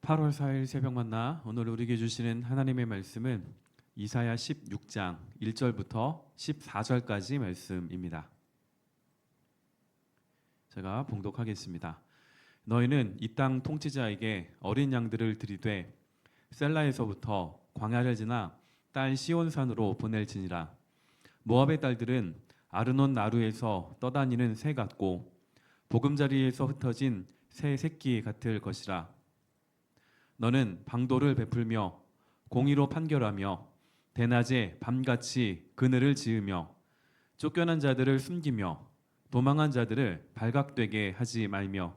8월 4일 새벽 만나 오늘 우리에게 주시는 하나님의 말씀은 이사야 16장 1절부터 14절까지 말씀입니다. 제가 봉독하겠습니다. 너희는 이 땅 통치자에게 어린 양들을 들이되 셀라에서부터 광야를 지나 딸 시온산으로 보낼지니라. 모압의 딸들은 아르논 나루에서 떠다니는 새 같고 보금자리에서 흩어진 새 새끼 같을 것이라. 너는 방도를 베풀며 공의로 판결하며 대낮에 밤같이 그늘을 지으며 쫓겨난 자들을 숨기며 도망한 자들을 발각되게 하지 말며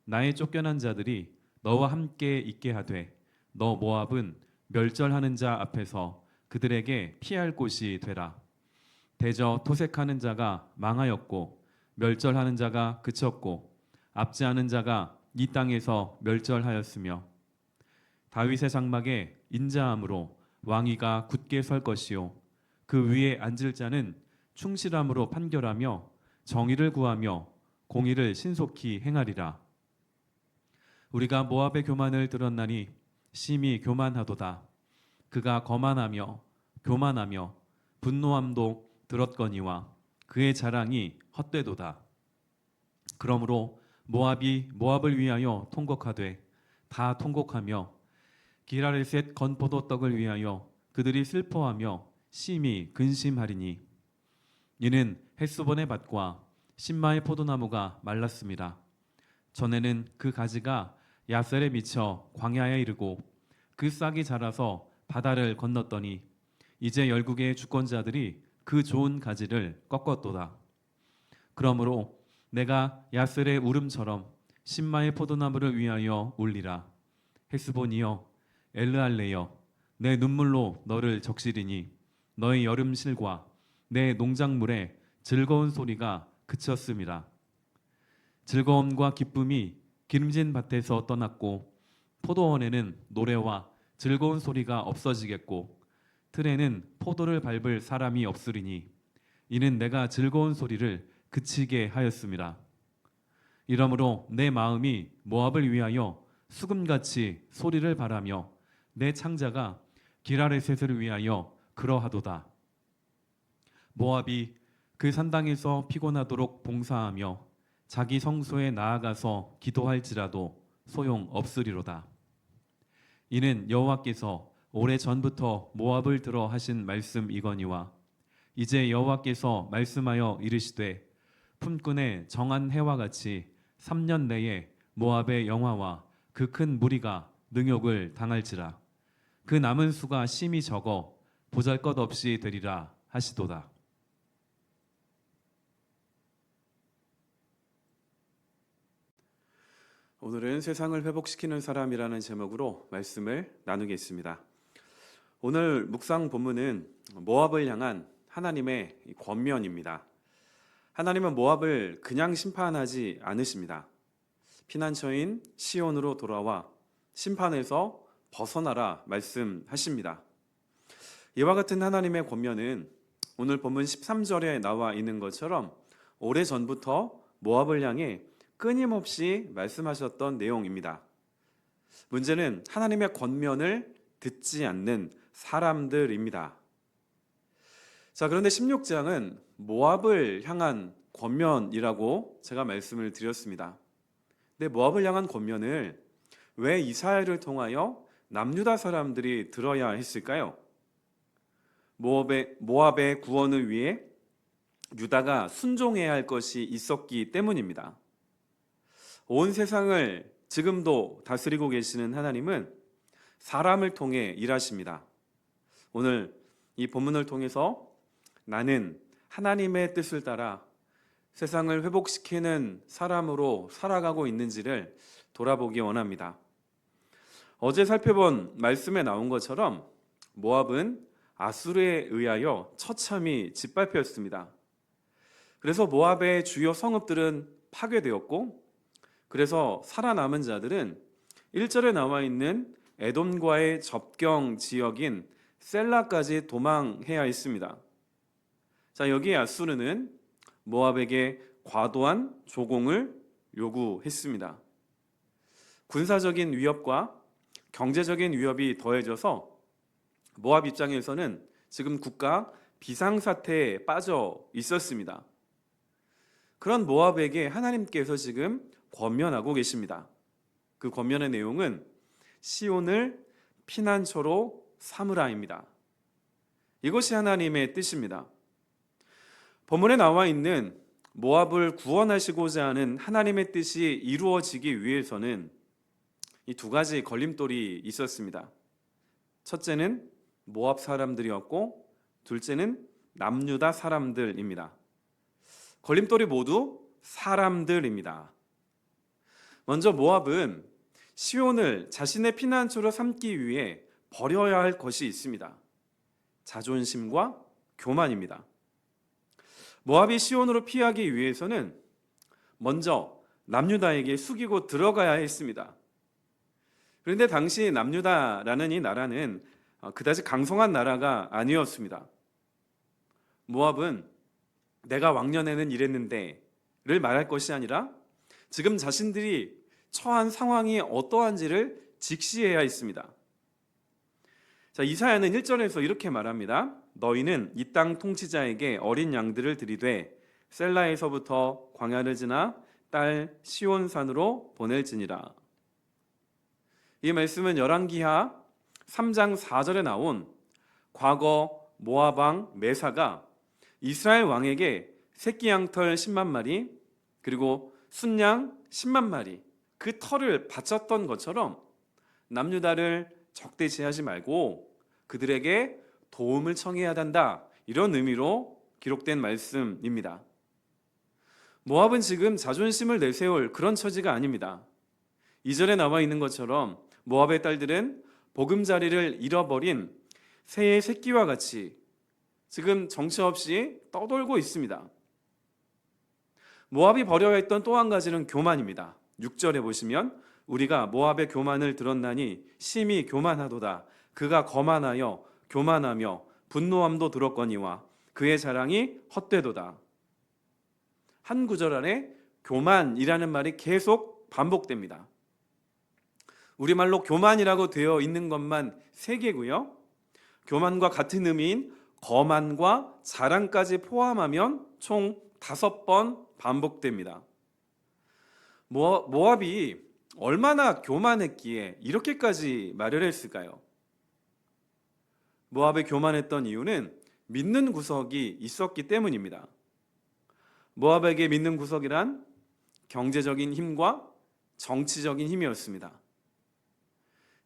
나의 쫓겨난 자들이 너와 함께 있게 하되 너 모압은 멸절하는 자 앞에서 그들에게 피할 곳이 되라. 대저 토색하는 자가 망하였고 멸절하는 자가 그쳤고 압제하는 자가 이 땅에서 멸절하였으며 다윗의 장막에 인자함으로 왕위가 굳게 설 것이요 그 위에 앉을 자는 충실함으로 판결하며 정의를 구하며 공의를 신속히 행하리라. 우리가 모압의 교만을 들었나니 심히 교만하도다. 그가 거만하며 교만하며 분노함도 들었거니와 그의 자랑이 헛되도다. 그러므로 모압이 모압을 위하여 통곡하되 다 통곡하며 기라레셋 건포도 떡을 위하여 그들이 슬퍼하며 심히 근심하리니 이는 헷수본의 밭과 신마의 포도나무가 말랐습니다. 전에는 그 가지가 야셀에 미쳐 광야에 이르고 그 싹이 자라서 바다를 건넜더니 이제 열국의 주권자들이 그 좋은 가지를 꺾었도다. 그러므로 내가 야셀의 울음처럼 신마의 포도나무를 위하여 울리라. 헷수본이여 엘르알레여 내 눈물로 너를 적시리니 너의 여름실과 내 농작물의 즐거운 소리가 그쳤음이라. 즐거움과 기쁨이 기름진 밭에서 떠났고 포도원에는 노래와 즐거운 소리가 없어지겠고 틀에는 포도를 밟을 사람이 없으리니 이는 내가 즐거운 소리를 그치게 하였음이라. 이러므로 내 마음이 모압을 위하여 수금같이 소리를 바라며 내 창자가 기라레셋을 위하여 그러하도다. 모압이 그 산당에서 피곤하도록 봉사하며 자기 성소에 나아가서 기도할지라도 소용없으리로다. 이는 여호와께서 오래전부터 모압을 들어 하신 말씀이거니와 이제 여호와께서 말씀하여 이르시되 품꾼의 정한 해와 같이 3년 내에 모압의 영화와 그 큰 무리가 능욕을 당할지라. 그 남은 수가 심히 적어 보잘것없이 되리라 하시도다. 오늘은 세상을 회복시키는 사람이라는 제목으로 말씀을 나누겠습니다. 오늘 묵상 본문은 모압을 향한 하나님의 권면입니다. 하나님은 모압을 그냥 심판하지 않으십니다. 피난처인 시온으로 돌아와 심판에서 벗어나라 말씀하십니다. 이와 같은 하나님의 권면은 오늘 본문 13절에 나와 있는 것처럼 오래전부터 모압을 향해 끊임없이 말씀하셨던 내용입니다. 문제는 하나님의 권면을 듣지 않는 사람들입니다. 자, 그런데 16장은 모압을 향한 권면이라고 제가 말씀을 드렸습니다. 근데 모압을 향한 권면을 왜 이사야를 통하여 남유다 사람들이 들어야 했을까요? 모압의 구원을 위해 유다가 순종해야 할 것이 있었기 때문입니다. 온 세상을 지금도 다스리고 계시는 하나님은 사람을 통해 일하십니다. 오늘 이 본문을 통해서 나는 하나님의 뜻을 따라 세상을 회복시키는 사람으로 살아가고 있는지를 돌아보기 원합니다. 어제 살펴본 말씀에 나온 것처럼 모압은 아수르에 의하여 처참히 짓밟혔습니다. 그래서 모압의 주요 성읍들은 파괴되었고 그래서 살아남은 자들은 1절에 나와 있는 에돔과의 접경 지역인 셀라까지 도망해야 했습니다. 자, 여기에 아수르는 모압에게 과도한 조공을 요구했습니다. 군사적인 위협과 경제적인 위협이 더해져서 모압 입장에서는 지금 국가 비상사태에 빠져 있었습니다. 그런 모압에게 하나님께서 지금 권면하고 계십니다. 그 권면의 내용은 시온을 피난처로 삼으라입니다. 이것이 하나님의 뜻입니다. 본문에 나와 있는 모압을 구원하시고자 하는 하나님의 뜻이 이루어지기 위해서는 이 두 가지 걸림돌이 있었습니다. 첫째는 모압 사람들이었고 둘째는 남유다 사람들입니다. 걸림돌이 모두 사람들입니다. 먼저 모압은 시온을 자신의 피난처로 삼기 위해 버려야 할 것이 있습니다. 자존심과 교만입니다. 모압이 시온으로 피하기 위해서는 먼저 남유다에게 숙이고 들어가야 했습니다. 그런데 당시 남유다라는 이 나라는 그다지 강성한 나라가 아니었습니다. 모압은 내가 왕년에는 이랬는데를 말할 것이 아니라 지금 자신들이 처한 상황이 어떠한지를 직시해야 했습니다. 자, 이사야는 1절에서 이렇게 말합니다. 너희는 이 땅 통치자에게 어린 양들을 들이되 셀라에서부터 광야를 지나 딸 시온산으로 보낼지니라. 이 말씀은 열왕기하 3장 4절에 나온 과거 모압 왕 메사가 이스라엘 왕에게 새끼 양털 10만 마리 그리고 순양 10만 마리 그 털을 바쳤던 것처럼 남유다를 적대시하지 말고 그들에게 도움을 청해야 한다, 이런 의미로 기록된 말씀입니다. 모압은 지금 자존심을 내세울 그런 처지가 아닙니다. 2절에 나와 있는 것처럼 모압의 딸들은 보금자리를 잃어버린 새의 새끼와 같이 지금 정처 없이 떠돌고 있습니다. 모압이 버려야 했던 또 한 가지는 교만입니다. 6절에 보시면 우리가 모압의 교만을 들었나니 심히 교만하도다. 그가 거만하여 교만하며 분노함도 들었거니와 그의 자랑이 헛되도다. 한 구절 안에 교만이라는 말이 계속 반복됩니다. 우리말로 교만이라고 되어 있는 것만 3개고요. 교만과 같은 의미인 거만과 자랑까지 포함하면 총 5번 반복됩니다. 모압이 얼마나 교만했기에 이렇게까지 말을 했을까요? 모압이 교만했던 이유는 믿는 구석이 있었기 때문입니다. 모압에게 믿는 구석이란 경제적인 힘과 정치적인 힘이었습니다.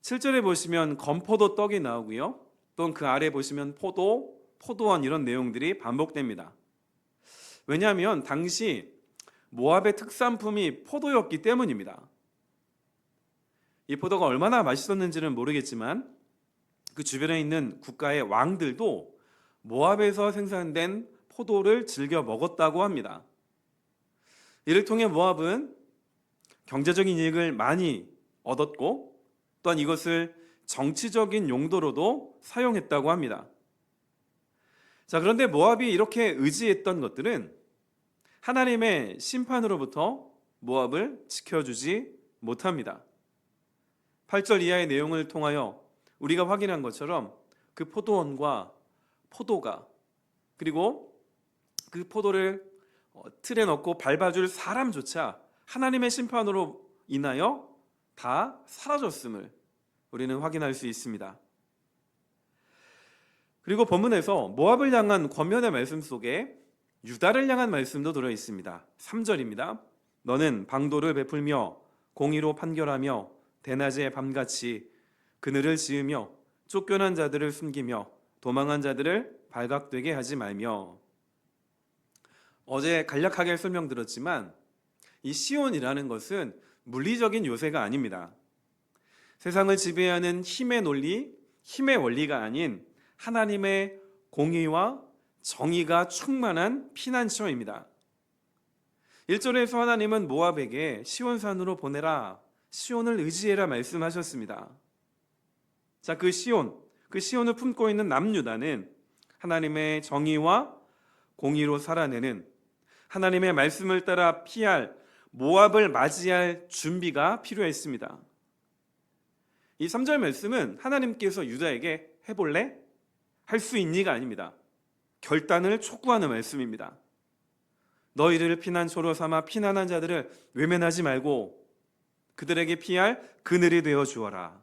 7절에 보시면 건포도 떡이 나오고요. 또 그 아래 보시면 포도, 포도원 이런 내용들이 반복됩니다. 왜냐하면 당시 모압의 특산품이 포도였기 때문입니다. 이 포도가 얼마나 맛있었는지는 모르겠지만 그 주변에 있는 국가의 왕들도 모압에서 생산된 포도를 즐겨 먹었다고 합니다. 이를 통해 모압은 경제적인 이익을 많이 얻었고 또한 이것을 정치적인 용도로도 사용했다고 합니다. 자, 그런데 모압이 이렇게 의지했던 것들은 하나님의 심판으로부터 모압을 지켜주지 못합니다. 8절 이하의 내용을 통하여 우리가 확인한 것처럼 그 포도원과 포도가 그리고 그 포도를 틀에 넣고 밟아줄 사람조차 하나님의 심판으로 인하여 다 사라졌음을 우리는 확인할 수 있습니다. 그리고 본문에서 모압을 향한 권면의 말씀 속에 유다를 향한 말씀도 들어 있습니다. 3절입니다. 너는 방도를 베풀며 공의로 판결하며 대낮에 밤같이 그늘을 지으며 쫓겨난 자들을 숨기며 도망한 자들을 발각되게 하지 말며. 어제 간략하게 설명드렸지만 이 시온이라는 것은 물리적인 요새가 아닙니다. 세상을 지배하는 힘의 논리, 힘의 원리가 아닌 하나님의 공의와 정의가 충만한 피난처입니다. 1절에서 하나님은 모압에게 시온산으로 보내라, 시온을 의지해라 말씀하셨습니다. 자, 그 시온을 품고 있는 남유다는 하나님의 정의와 공의로 살아내는, 하나님의 말씀을 따라 피할 모압을 맞이할 준비가 필요했습니다. 이 3절 말씀은 하나님께서 유다에게 해볼래? 할 수 있니가 아닙니다. 결단을 촉구하는 말씀입니다. 너희를 피난처로 삼아 피난한 자들을 외면하지 말고 그들에게 피할 그늘이 되어 주어라.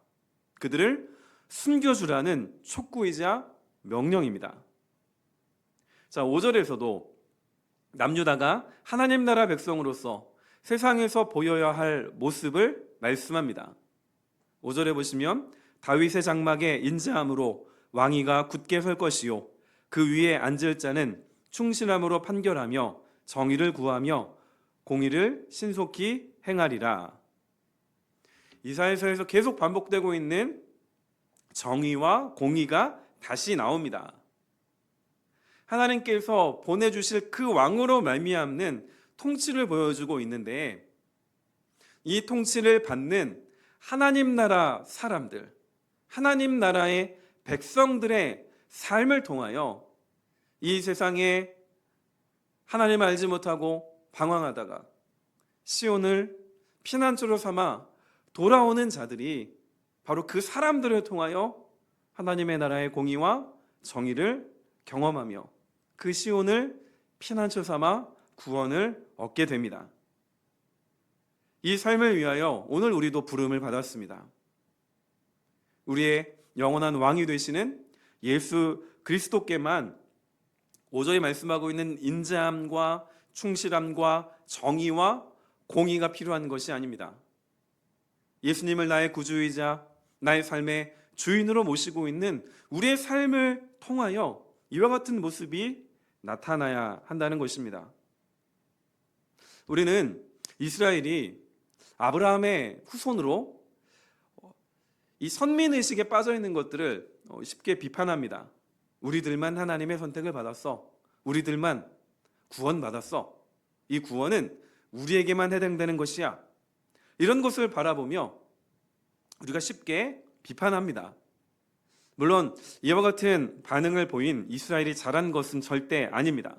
그들을 숨겨주라는 촉구이자 명령입니다. 자, 5절에서도 남유다가 하나님 나라 백성으로서 세상에서 보여야 할 모습을 말씀합니다. 5절에 보시면 다윗의 장막에 인자함으로 왕위가 굳게 설 것이요 그 위에 앉을 자는 충실함으로 판결하며 정의를 구하며 공의를 신속히 행하리라. 이사야서에서 계속 반복되고 있는 정의와 공의가 다시 나옵니다. 하나님께서 보내주실 그 왕으로 말미암는 통치를 보여주고 있는데 이 통치를 받는 하나님 나라 사람들, 하나님 나라의 백성들의 삶을 통하여 이 세상에 하나님을 알지 못하고 방황하다가 시온을 피난처로 삼아 돌아오는 자들이 바로 그 사람들을 통하여 하나님의 나라의 공의와 정의를 경험하며 그 시온을 피난처 삼아 구원을 얻게 됩니다. 이 삶을 위하여 오늘 우리도 부름을 받았습니다. 우리의 영원한 왕이 되시는 예수 그리스도께만 5절에 말씀하고 있는 인자함과 충실함과 정의와 공의가 필요한 것이 아닙니다. 예수님을 나의 구주이자 나의 삶의 주인으로 모시고 있는 우리의 삶을 통하여 이와 같은 모습이 나타나야 한다는 것입니다. 우리는 이스라엘이 아브라함의 후손으로 이 선민의식에 빠져 있는 것들을 쉽게 비판합니다. 우리들만 하나님의 선택을 받았어. 우리들만 구원받았어. 이 구원은 우리에게만 해당되는 것이야. 이런 것을 바라보며 우리가 쉽게 비판합니다. 물론 이와 같은 반응을 보인 이스라엘이 잘한 것은 절대 아닙니다.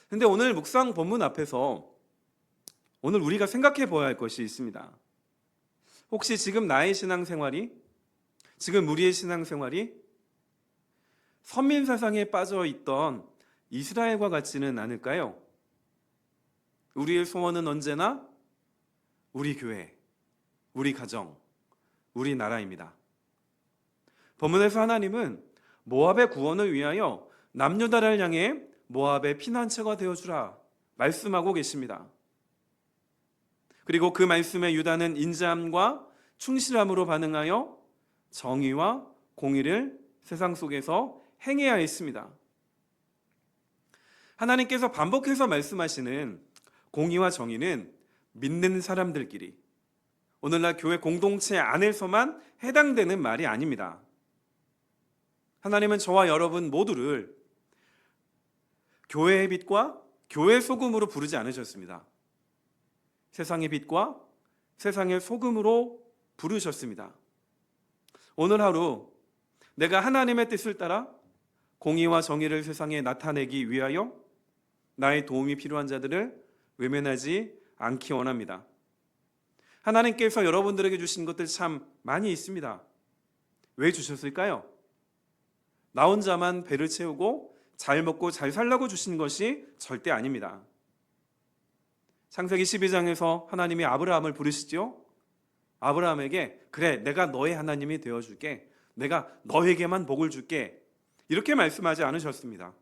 그런데 오늘 묵상 본문 앞에서 오늘 우리가 생각해 보아야 할 것이 있습니다. 혹시 지금 나의 신앙생활이, 지금 우리의 신앙생활이 선민 사상에 빠져 있던 이스라엘과 같지는 않을까요? 우리의 소원은 언제나 우리 교회, 우리 가정, 우리 나라입니다. 본문에서 하나님은 모압의 구원을 위하여 남유다를 향해 모압의 피난처가 되어주라 말씀하고 계십니다. 그리고 그 말씀에 유다는 인자함과 충실함으로 반응하여 정의와 공의를 세상 속에서 행해야 했습니다. 하나님께서 반복해서 말씀하시는 공의와 정의는 믿는 사람들끼리, 오늘날 교회 공동체 안에서만 해당되는 말이 아닙니다. 하나님은 저와 여러분 모두를 교회의 빛과 교회의 소금으로 부르지 않으셨습니다. 세상의 빛과 세상의 소금으로 부르셨습니다. 오늘 하루 내가 하나님의 뜻을 따라 공의와 정의를 세상에 나타내기 위하여 나의 도움이 필요한 자들을 외면하지 않기 원합니다. 하나님께서 여러분들에게 주신 것들 참 많이 있습니다. 왜 주셨을까요? 나 혼자만 배를 채우고 잘 먹고 잘 살라고 주신 것이 절대 아닙니다. 창세기 12장에서 하나님이 아브라함을 부르시죠. 아브라함에게 그래 내가 너의 하나님이 되어줄게. 내가 너에게만 복을 줄게. 이렇게 말씀하지 않으셨습니다.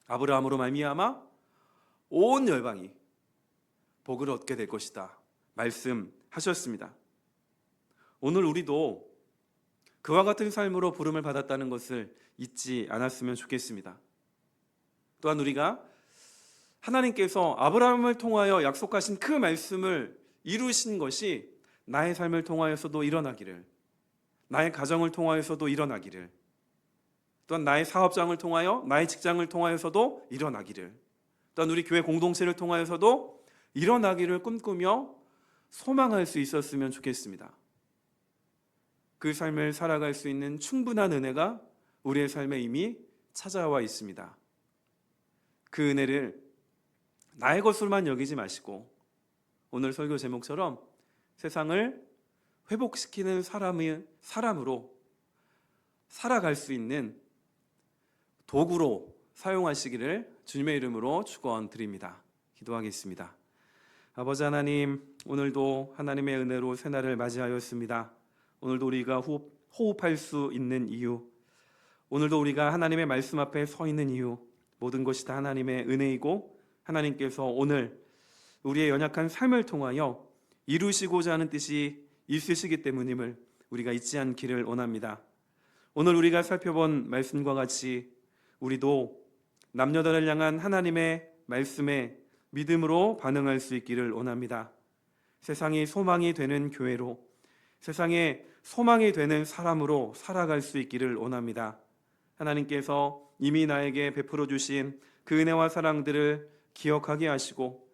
아브라함으로 말미암아 온 열방이 복을 얻게 될 것이다 말씀하셨습니다. 오늘 우리도 그와 같은 삶으로 부름을 받았다는 것을 잊지 않았으면 좋겠습니다. 또한 우리가 하나님께서 아브라함을 통하여 약속하신 그 말씀을 이루신 것이 나의 삶을 통하여서도 일어나기를, 나의 가정을 통하여서도 일어나기를, 또한 나의 사업장을 통하여, 나의 직장을 통하여서도 일어나기를, 또한 우리 교회 공동체를 통하여서도 일어나기를 꿈꾸며 소망할 수 있었으면 좋겠습니다. 그 삶을 살아갈 수 있는 충분한 은혜가 우리의 삶에 이미 찾아와 있습니다. 그 은혜를 나의 것으로만 여기지 마시고 오늘 설교 제목처럼 세상을 회복시키는 사람으로 살아갈 수 있는 도구로 사용하시기를 주님의 이름으로 축원드립니다. 기도하겠습니다. 아버지 하나님, 오늘도 하나님의 은혜로 새날을 맞이하였습니다. 오늘도 우리가 호흡할 수 있는 이유, 오늘도 우리가 하나님의 말씀 앞에 서 있는 이유, 모든 것이 다 하나님의 은혜이고 하나님께서 오늘 우리의 연약한 삶을 통하여 이루시고자 하는 뜻이 있으시기 때문임을 우리가 잊지 않기를 원합니다. 오늘 우리가 살펴본 말씀과 같이 우리도 남녀들을 향한 하나님의 말씀에 믿음으로 반응할 수 있기를 원합니다. 세상이 소망이 되는 교회로, 세상에 소망이 되는 사람으로 살아갈 수 있기를 원합니다. 하나님께서 이미 나에게 베풀어 주신 그 은혜와 사랑들을 기억하게 하시고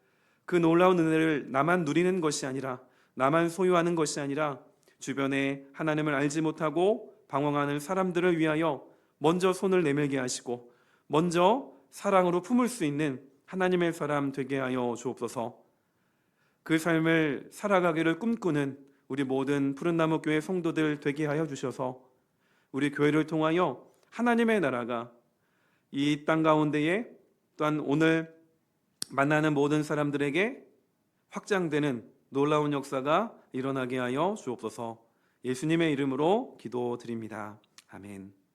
그 놀라운 은혜를 나만 누리는 것이 아니라, 나만 소유하는 것이 아니라 주변에 하나님을 알지 못하고 방황하는 사람들을 위하여 먼저 손을 내밀게 하시고 먼저 사랑으로 품을 수 있는 하나님의 사람 되게 하여 주옵소서. 그 삶을 살아가기를 꿈꾸는 우리 모든 푸른나무 교회 성도들 되게 하여 주셔서 우리 교회를 통하여 하나님의 나라가 이 땅 가운데에 또한 오늘 만나는 모든 사람들에게 확장되는 놀라운 역사가 일어나게 하여 주옵소서. 예수님의 이름으로 기도드립니다. 아멘.